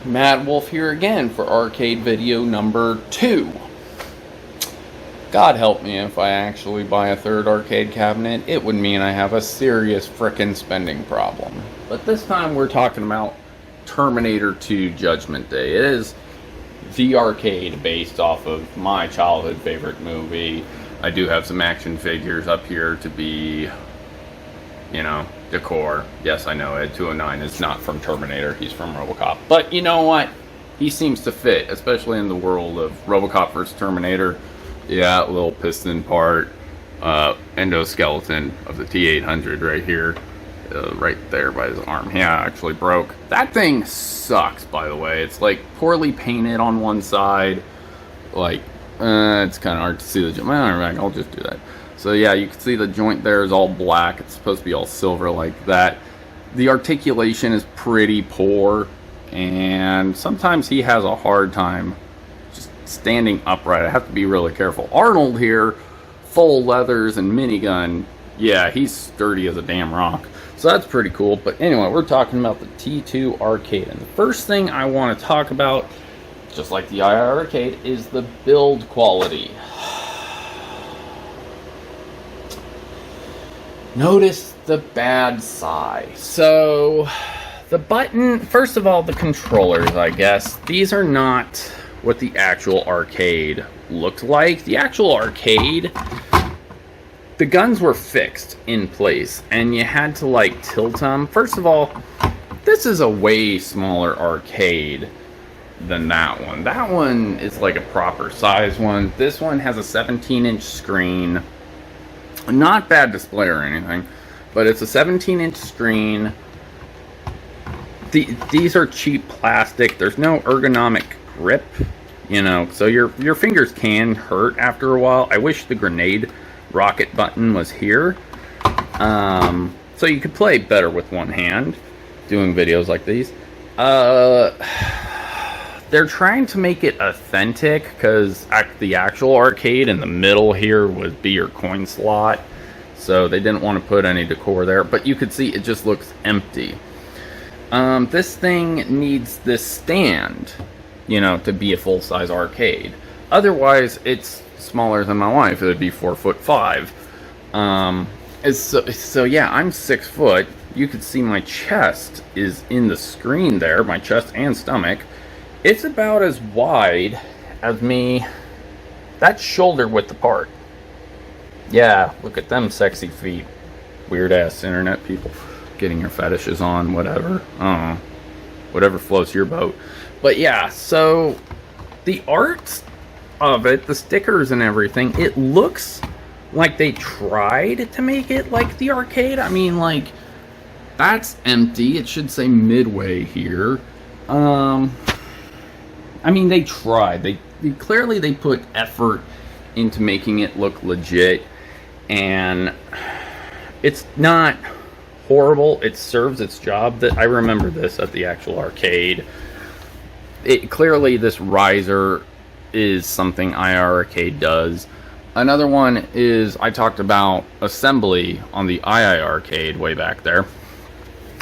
Mad Wolf here again for arcade video number 2. God help me if I actually buy a third arcade cabinet. It would mean I have a serious frickin' spending problem. But this time we're talking about Terminator 2 Judgment Day. It is the arcade based off of my childhood favorite movie. I do have some action figures up here to be, you know, decor. Yes, I know Ed 209 is not from Terminator, he's from RoboCop. But you know what? He seems to fit, especially in the world of RoboCop vs. Terminator. Yeah, little piston part, endoskeleton of the T-800 right here, right there by his arm. Yeah, actually broke. That thing sucks, by the way. It's like poorly painted on one side. Like, it's kind of hard to see the joint. Well, I'll just do that. So yeah, you can see the joint there is all black. It's supposed to be all silver like that. The articulation is pretty poor, and sometimes he has a hard time just standing upright. I have to be really careful. Arnold here, full leathers and minigun. Yeah, he's sturdy as a damn rock. So that's pretty cool. But anyway, we're talking about the T2 Arcade. And the first thing I want to talk about, just like the iiRcade, is the build quality. Notice the bad side. So, the button, first of all, the controllers, I guess. These are not what the actual arcade looked like. The actual arcade, the guns were fixed in place, and you had to, like, tilt them. First of all, this is a way smaller arcade than that one. That one is like a proper size one. This one has a 17-inch screen. Not bad display or anything, but it's a 17-inch screen. These are cheap plastic. There's no ergonomic grip, you know, so your fingers can hurt after a while. I wish the grenade rocket button was here, so you could play better with one hand doing videos like these. They're trying to make it authentic, because the actual arcade in the middle here would be your coin slot, so they didn't want to put any decor there, but you could see it just looks empty. This thing needs this stand, you know, to be a full-size arcade. Otherwise, it's smaller than my wife. It would be 4'5". So yeah, I'm 6 foot. You could see my chest is in the screen there, my chest and stomach. It's about as wide as me. That's shoulder width apart. Yeah, look at them sexy feet. Weird ass internet people getting your fetishes on, whatever. I don't know. Whatever floats your boat. But yeah, so the art of it, the stickers and everything, it looks like they tried to make it like the arcade. I mean, like, that's empty. It should say Midway here. I mean, they tried. They clearly put effort into making it look legit, and it's not horrible. It serves its job. That I remember this at the actual arcade. Clearly, this riser is something iiRcade does. Another one is, I talked about assembly on the iiRcade way back there.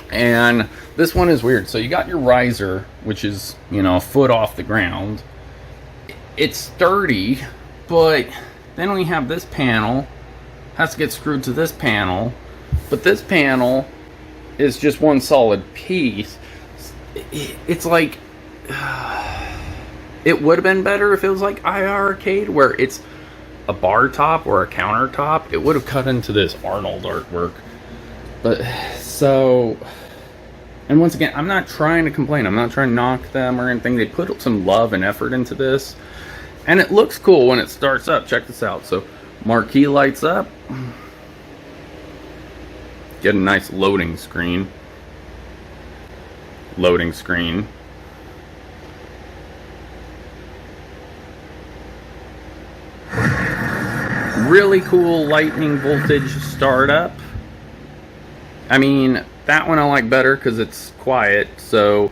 And this one is weird. So you got your riser, which is, you know, a foot off the ground. It's sturdy, but then we have this panel, has to get screwed to this panel, but this panel is just one solid piece. It's like, it would have been better if it was like iiRcade, where it's a bar top or a countertop. It would have cut into this Arnold artwork. But so, and once again, I'm not trying to complain. I'm not trying to knock them or anything. They put some love and effort into this, and it looks cool when it starts up. Check this out. So, marquee lights up. Get a nice loading screen. Loading screen. Really cool lightning voltage startup. I mean, that one I like better because it's quiet, so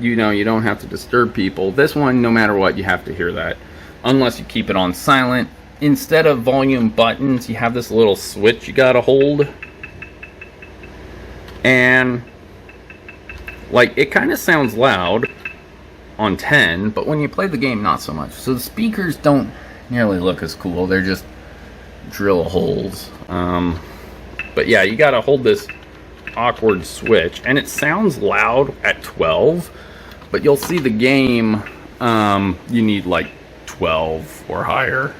you know you don't have to disturb people. This one, no matter what, you have to hear that, unless you keep it on silent. Instead of volume buttons, you have this little switch you gotta hold, and like, it kind of sounds loud, on 10, but when you play the game, not so much. So the speakers don't nearly look as cool. They're just drill holes. But yeah, you gotta hold this awkward switch, and it sounds loud at 12, but you'll see the game, you need like 12 or higher,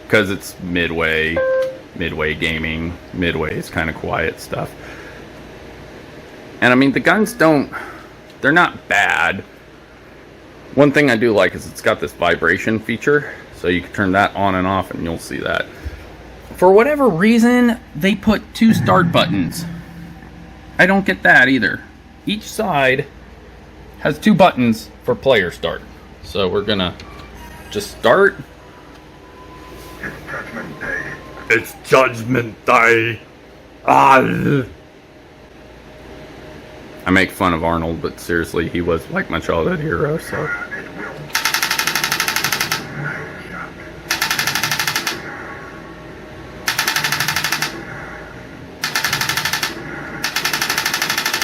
because it's midway gaming. Midway is kind of quiet stuff. And I mean, the guns they're not bad. One thing I do like is it's got this vibration feature, so you can turn that on and off, and you'll see that. For whatever reason, they put 2 start buttons. I don't get that either. Each side has 2 buttons for player start. So we're gonna just start. It's Judgment Day. It's Judgment Day. Ah. I make fun of Arnold, but seriously, he was like my childhood hero, so.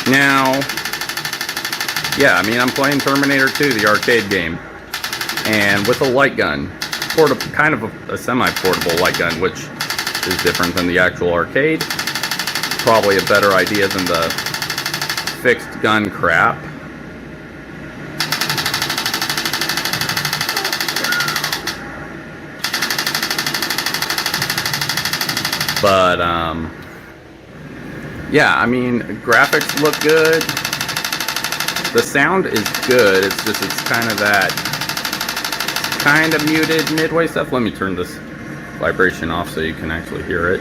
Now, yeah, I mean, I'm playing Terminator 2, the arcade game, and with a light gun, kind of a semi-portable light gun, which is different than the actual arcade. Probably a better idea than the fixed gun crap. But, yeah, I mean, graphics look good. The sound is good. It's just, it's kind of that kind of muted midway stuff. Let me turn this vibration off so you can actually hear it.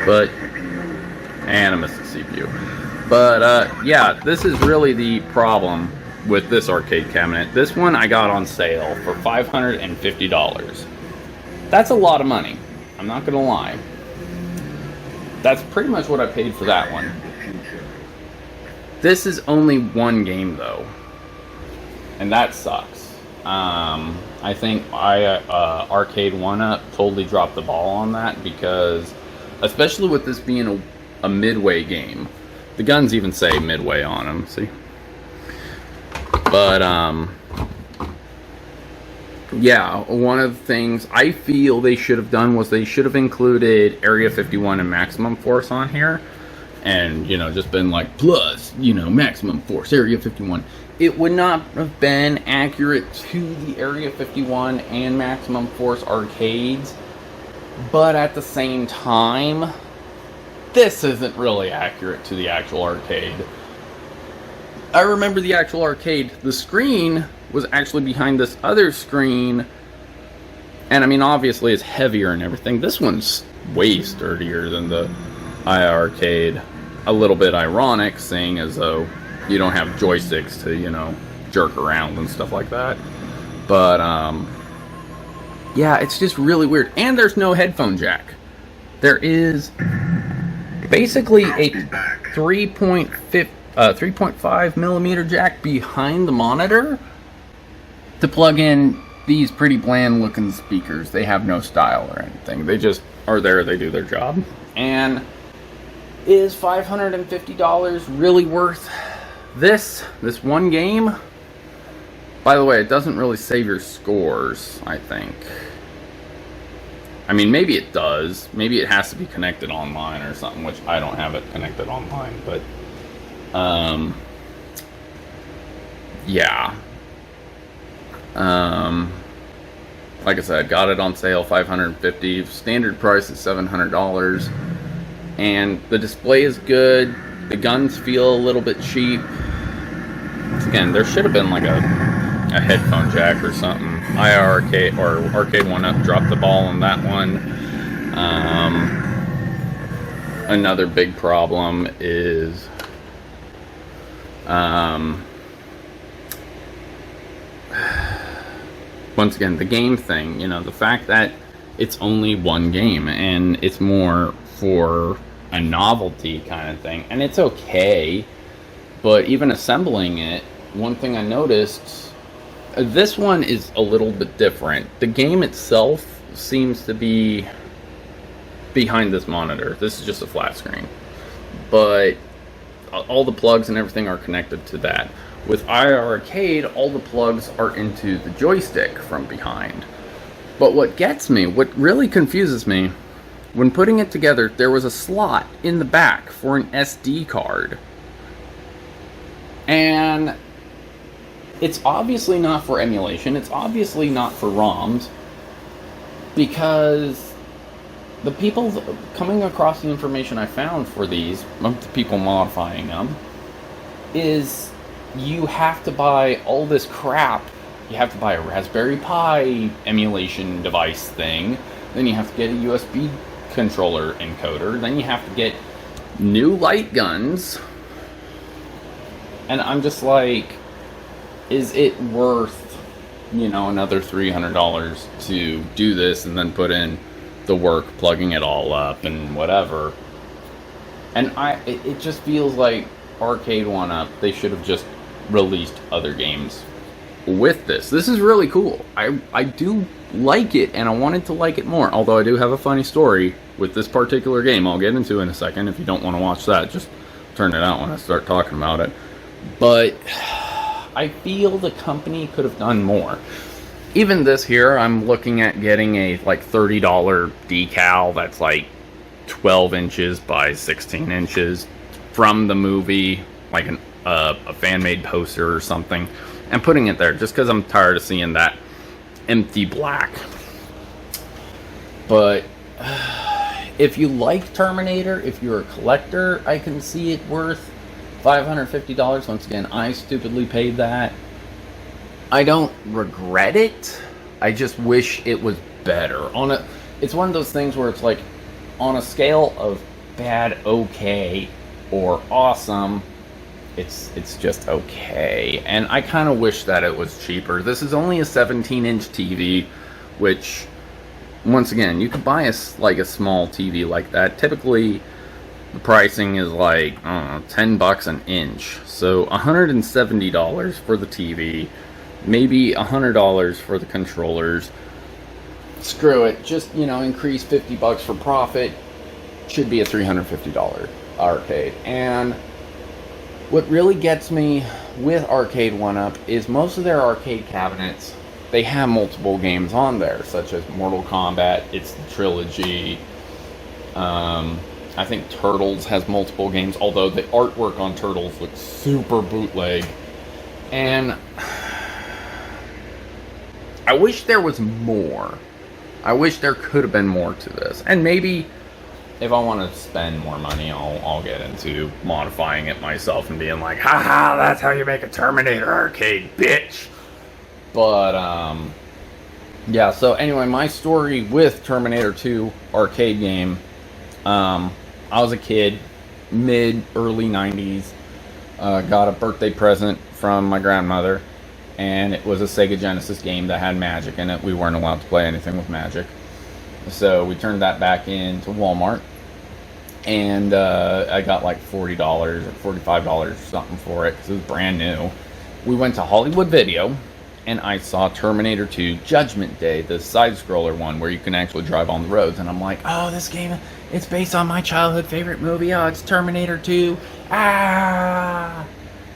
But, and I missed the CPU. But, yeah, this is really the problem with this arcade cabinet. This one I got on sale for $550. That's a lot of money. I'm not gonna lie. That's pretty much what I paid for that one. This is only one game, though. And that sucks. I think Arcade1Up totally dropped the ball on that, because, especially with this being a midway game, the guns even say midway on them, see? But, yeah, one of the things I feel they should have done was they should have included Area 51 and Maximum Force on here. And, you know, just been like, plus, you know, Maximum Force, Area 51. It would not have been accurate to the Area 51 and Maximum Force arcades. But at the same time, this isn't really accurate to the actual arcade. I remember the actual arcade, the screen was actually behind this other screen, and I mean, obviously it's heavier and everything. This one's way sturdier than the iiRcade. A little bit ironic, seeing as though you don't have joysticks to, you know, jerk around and stuff like that. But, yeah, it's just really weird. And there's no headphone jack. There is basically a 3.5 millimeter jack behind the monitor to plug in these pretty bland looking speakers. They have no style or anything. They just are there, they do their job. And is $550 really worth this one game? By the way, it doesn't really save your scores, I think. I mean, maybe it does. Maybe it has to be connected online or something, which I don't have it connected online, but yeah. Like I said, got it on sale, $550. Standard price is $700. And the display is good. The guns feel a little bit cheap. Again, there should have been like a headphone jack or something. iiRcade or Arcade1Up dropped the ball on that one. Another big problem is once again, the game thing, you know, the fact that it's only one game and it's more for a novelty kind of thing, and it's okay, but even assembling it, one thing I noticed This one is a little bit different. The game itself seems to be behind this monitor. This is just a flat screen. But all the plugs and everything are connected to that. With iiRcade, all the plugs are into the joystick from behind. But what gets me, what really confuses me, when putting it together, there was a slot in the back for an SD card. And it's obviously not for emulation, it's obviously not for ROMs, because the people coming across the information I found for these, the people modifying them, is you have to buy all this crap. You have to buy a Raspberry Pi emulation device thing, then you have to get a USB controller encoder, then you have to get new light guns, and I'm just like, is it worth, another $300 to do this and then put in the work plugging it all up and whatever? And it just feels like Arcade1Up, they should have just released other games with this. This is really cool. I do like it, and I wanted to like it more, although I do have a funny story with this particular game I'll get into in a second. If you don't want to watch that, just turn it out when I start talking about it. But I feel the company could have done more. Even this here, I'm looking at getting a like $30 decal that's like 12 inches by 16 inches from the movie, like a fan-made poster or something, and putting it there just because I'm tired of seeing that empty black. But if you like Terminator, if you're a collector, I can see it worth $550. Once again, I stupidly paid that. I don't regret it. I just wish it was better. It's one of those things where it's like, on a scale of bad, okay, or awesome, it's just okay. And I kind of wish that it was cheaper. This is only a 17-inch TV, which, once again, you could buy a small TV like that. Typically, the pricing is like, I don't know, $10 an inch. So $170 for the TV, maybe $100 for the controllers. Screw it, just, increase $50 for profit. Should be a $350 arcade. And what really gets me with Arcade1Up is most of their arcade cabinets, they have multiple games on there, such as Mortal Kombat, it's the trilogy. I think Turtles has multiple games, although the artwork on Turtles looks super bootleg. And I wish there was more. I wish there could have been more to this. And maybe if I want to spend more money, I'll get into modifying it myself and being like, haha, that's how you make a Terminator arcade, bitch. But, yeah, so anyway, my story with Terminator 2 arcade game, I was a kid, early 90s, got a birthday present from my grandmother, and it was a Sega Genesis game that had magic in it. We weren't allowed to play anything with magic. So we turned that back into Walmart, and I got like $40 or $45 or something for it because it was brand new. We went to Hollywood Video, and I saw Terminator 2 Judgment Day, the side-scroller one where you can actually drive on the roads. And I'm like, oh, this game, it's based on my childhood favorite movie. Oh, it's Terminator 2. Ah!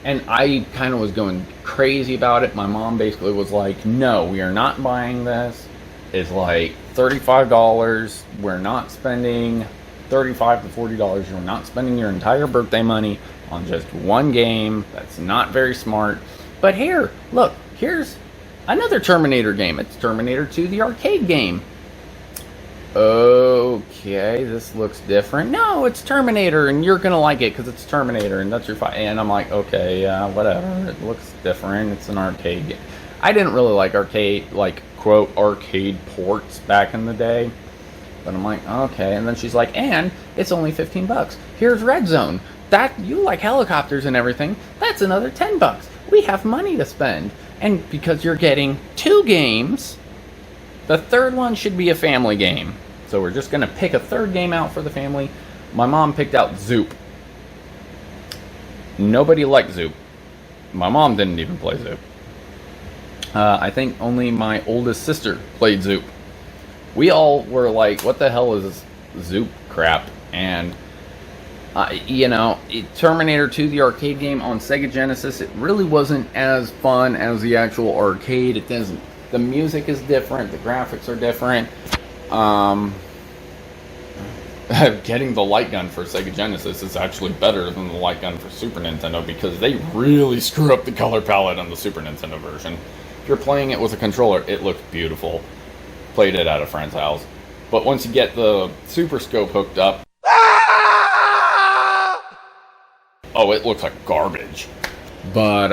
And I kind of was going crazy about it. My mom basically was like, no, we are not buying this. It's like $35. We're not spending $35 to $40. You're not spending your entire birthday money on just one game. That's not very smart. But here, look, here's another Terminator game. It's Terminator 2, the arcade game. Okay, this looks different. No, it's Terminator, and you're gonna like it because it's Terminator, and that's your fight. And I'm like, okay, whatever. It looks different. It's an arcade game. I didn't really like arcade, like, quote, arcade ports back in the day. But I'm like, okay. And then she's like, and it's only $15. Here's Red Zone. That, you like helicopters and everything. That's another $10. We have money to spend. And because you're getting 2 games, the third one should be a family game. So we're just going to pick a third game out for the family. My mom picked out Zoop. Nobody liked Zoop. My mom didn't even play Zoop. I think only my oldest sister played Zoop. We all were like, what the hell is Zoop crap? And, you know, Terminator 2, the arcade game on Sega Genesis, it really wasn't as fun as the actual arcade. It doesn't, the music is different, the graphics are different. Getting the light gun for Sega Genesis is actually better than the light gun for Super Nintendo because they really screw up the color palette on the Super Nintendo version. If you're playing it with a controller, it looks beautiful. Played it at a friend's house. But once you get the Super Scope hooked up, oh, it looks like garbage. But,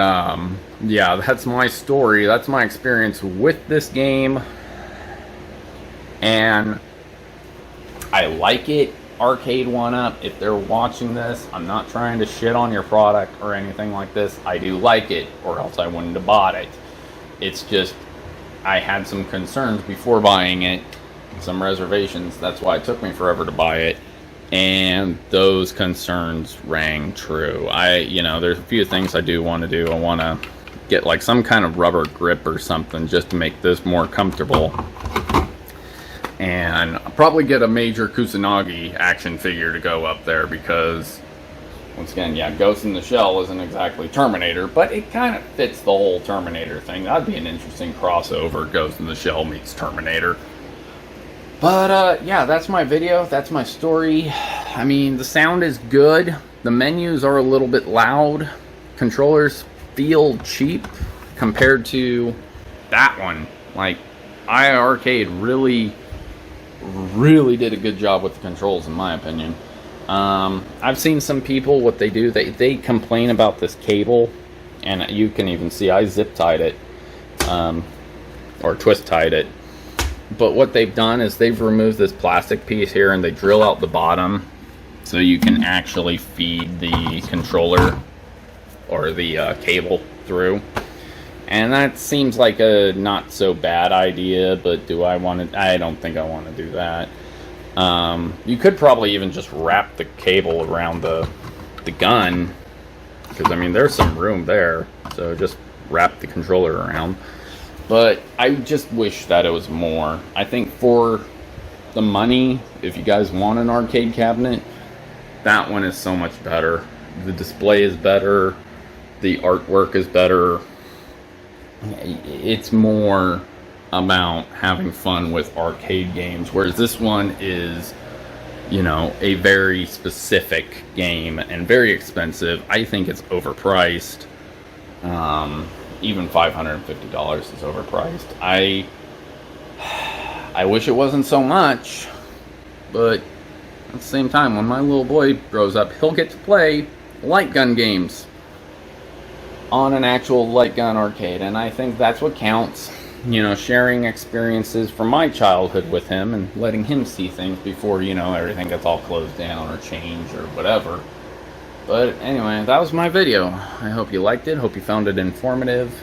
yeah, that's my story. That's my experience with this game. And I like it. Arcade1Up, if they're watching this, I'm not trying to shit on your product or anything like this. I do like it, or else I wouldn't have bought it. It's just, I had some concerns before buying it, some reservations. That's why it took me forever to buy it. And those concerns rang true. You know, there's a few things I do want to do. I want to get like some kind of rubber grip or something just to make this more comfortable. And I'll probably get a Major Kusanagi action figure to go up there because, once again, yeah, Ghost in the Shell isn't exactly Terminator, but it kind of fits the whole Terminator thing. That'd be an interesting crossover, Ghost in the Shell meets Terminator. But, yeah, that's my video. That's my story. I mean, the sound is good. The menus are a little bit loud. Controllers feel cheap compared to that one. Like, iiRcade really did a good job with the controls, in my opinion. I've seen some people, what they do, they complain about this cable, and you can even see I zip tied it, or twist tied it. But what they've done is they've removed this plastic piece here and they drill out the bottom so you can actually feed the controller or the cable through. And that seems like a not so bad idea, but do I want to? I don't think I want to do that. You could probably even just wrap the cable around the gun, because I mean there's some room there, so just wrap the controller around. But I just wish that it was more. I think for the money, if you guys want an arcade cabinet, that one is so much better. The display is better, the artwork is better. It's more about having fun with arcade games, whereas this one is, you know, a very specific game and very expensive. I think it's overpriced. Even $550 is overpriced. I wish it wasn't so much, but at the same time, when my little boy grows up, he'll get to play light gun games on an actual light gun arcade, and I think that's what counts. You know, sharing experiences from my childhood with him and letting him see things before, you know, everything gets all closed down or changed or whatever. But anyway, that was my video. I hope you liked it, hope you found it informative,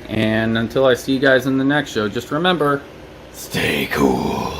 and until I see you guys in the next show, just remember, stay cool.